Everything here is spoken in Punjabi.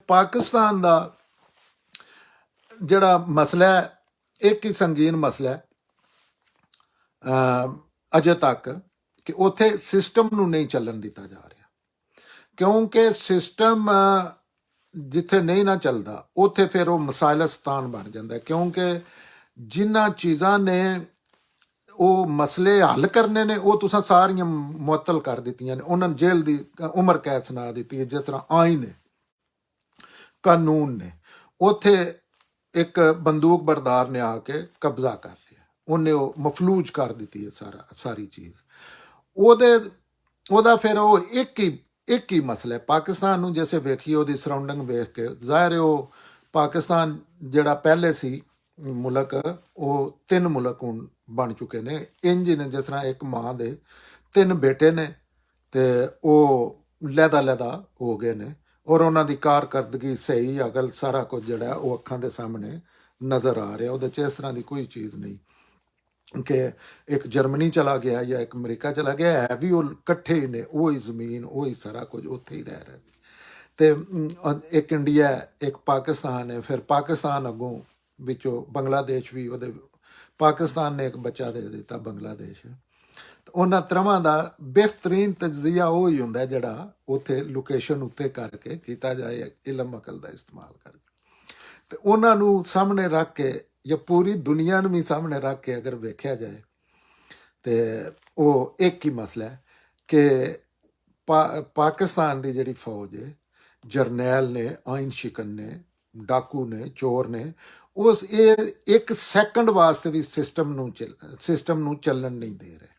पाकिस्तान का ਜਿਹੜਾ ਮਸਲਾ ਹੈ ਇੱਕ ਹੀ ਸੰਗੀਨ ਮਸਲਾ ਹੈ ਅਜੇ ਤੱਕ ਕਿ ਉੱਥੇ ਸਿਸਟਮ ਨੂੰ ਨਹੀਂ ਚੱਲਣ ਦਿੱਤਾ ਜਾ ਰਿਹਾ ਕਿਉਂਕਿ ਸਿਸਟਮ ਜਿੱਥੇ ਨਹੀਂ ਨਾ ਚੱਲਦਾ ਉੱਥੇ ਫਿਰ ਉਹ ਮਸਾਇਲਸਤਾਨ ਬਣ ਜਾਂਦਾ ਕਿਉਂਕਿ ਜਿਨ੍ਹਾਂ ਚੀਜ਼ਾਂ ਨੇ ਉਹ ਮਸਲੇ ਹੱਲ ਕਰਨੇ ਨੇ ਉਹ ਤੁਸੀਂ ਸਾਰੀਆਂ ਮੁਅੱਤਲ ਕਰ ਦਿੱਤੀਆਂ ਨੇ ਉਹਨਾਂ ਨੂੰ ਜੇਲ੍ਹ ਦੀ ਉਮਰ ਕੈਦ ਸੁਣਾ ਦਿੱਤੀ ਹੈ ਜਿਸ ਤਰ੍ਹਾਂ ਆਇਨ ਨੇ ਕਾਨੂੰਨ ਨੇ ਉੱਥੇ ਇੱਕ ਬੰਦੂਕ ਬਰਦਾਰ ਨੇ ਆ ਕੇ ਕਬਜ਼ਾ ਕਰ ਲਿਆ ਉਹਨੇ ਉਹ ਮਫਲੂਜ ਕਰ ਦਿੱਤੀ ਹੈ ਸਾਰੀ ਚੀਜ਼ ਉਹਦਾ ਫਿਰ ਉਹ ਇੱਕ ਹੀ ਮਸਲਾ ਹੈ ਪਾਕਿਸਤਾਨ ਨੂੰ ਜੈਸੇ ਵੇਖੀਏ ਉਹਦੀ ਸਰਾਊਂਡਿੰਗ ਵੇਖ ਕੇ ਜ਼ਾਹਿਰ ਹੈ ਉਹ ਪਾਕਿਸਤਾਨ ਜਿਹੜਾ ਪਹਿਲੇ ਸੀ ਮੁਲਕ ਉਹ 3 ਮੁਲਕ ਹੁਣ ਬਣ ਚੁੱਕੇ ਨੇ ਇੰਜ ਨੇ ਜਿਸ ਤਰ੍ਹਾਂ ਇੱਕ ਮਾਂ ਦੇ 3 ਬੇਟੇ ਨੇ ਤੇ ਉਹ ਲਹਿਦਾ ਹੋ ਗਏ ਨੇ ਔਰ ਉਹਨਾਂ ਦੀ ਕਾਰਕਰਦਗੀ ਸਹੀ ਅਗਲ ਸਾਰਾ ਕੁਝ ਜਿਹੜਾ ਉਹ ਅੱਖਾਂ ਦੇ ਸਾਹਮਣੇ ਨਜ਼ਰ ਆ ਰਿਹਾ ਉਹਦੇ 'ਚ ਇਸ ਤਰ੍ਹਾਂ ਦੀ ਕੋਈ ਚੀਜ਼ ਨਹੀਂ ਕਿ ਇੱਕ ਜਰਮਨੀ ਚਲਾ ਗਿਆ ਜਾਂ ਇੱਕ ਅਮਰੀਕਾ ਚਲਾ ਗਿਆ ਹੈ ਵੀ ਉਹ ਇਕੱਠੇ ਹੀ ਨੇ ਉਹੀ ਜ਼ਮੀਨ ਉਹੀ ਸਾਰਾ ਕੁਝ ਉੱਥੇ ਹੀ ਰਹਿ ਰਹੇ ਤੇ ਇੱਕ ਇੰਡੀਆ ਇੱਕ ਪਾਕਿਸਤਾਨ ਹੈ ਫਿਰ ਪਾਕਿਸਤਾਨ ਅੱਗੋਂ ਵਿੱਚੋਂ ਬੰਗਲਾਦੇਸ਼ ਵੀ ਉਹਦੇ ਪਾਕਿਸਤਾਨ ਨੇ ਇੱਕ ਬੱਚਾ ਦੇ ਦਿੱਤਾ ਬੰਗਲਾਦੇਸ਼ ਉਹਨਾਂ ਤਰ੍ਹਾਂ ਦਾ ਬਿਹਤਰੀਨ ਤਜਜ਼ੀਆ ਉਹ ਹੀ ਹੁੰਦਾ ਜਿਹੜਾ ਉੱਥੇ ਲੋਕੇਸ਼ਨ ਉੱਤੇ ਕਰਕੇ ਕੀਤਾ ਜਾਏ ਇਲਮ ਅਕਲ ਦਾ ਇਸਤੇਮਾਲ ਕਰਕੇ ਤੇ ਉਹਨਾਂ ਨੂੰ ਸਾਹਮਣੇ ਰੱਖ ਕੇ ਜਾਂ ਪੂਰੀ ਦੁਨੀਆ ਨੂੰ ਵੀ ਸਾਹਮਣੇ ਰੱਖ ਕੇ ਅਗਰ ਵੇਖਿਆ ਜਾਏ ਤੇ ਉਹ ਇੱਕ ਹੀ ਮਸਲਾ ਹੈ ਕਿ ਪਾਕਿਸਤਾਨ ਦੀ ਜਿਹੜੀ ਫੌਜ ਹੈ ਜਰਨੈਲ ਨੇ ਆਇਨ ਸ਼ਿਕਨ ਨੇ ਡਾਕੂ ਨੇ ਚੋਰ ਨੇ ਉਸ ਇਹ 1 ਸੈਕਿੰਡ ਵਾਸਤੇ ਵੀ ਸਿਸਟਮ ਨੂੰ ਚੱਲਣ ਨਹੀਂ ਦੇ ਰਹੇ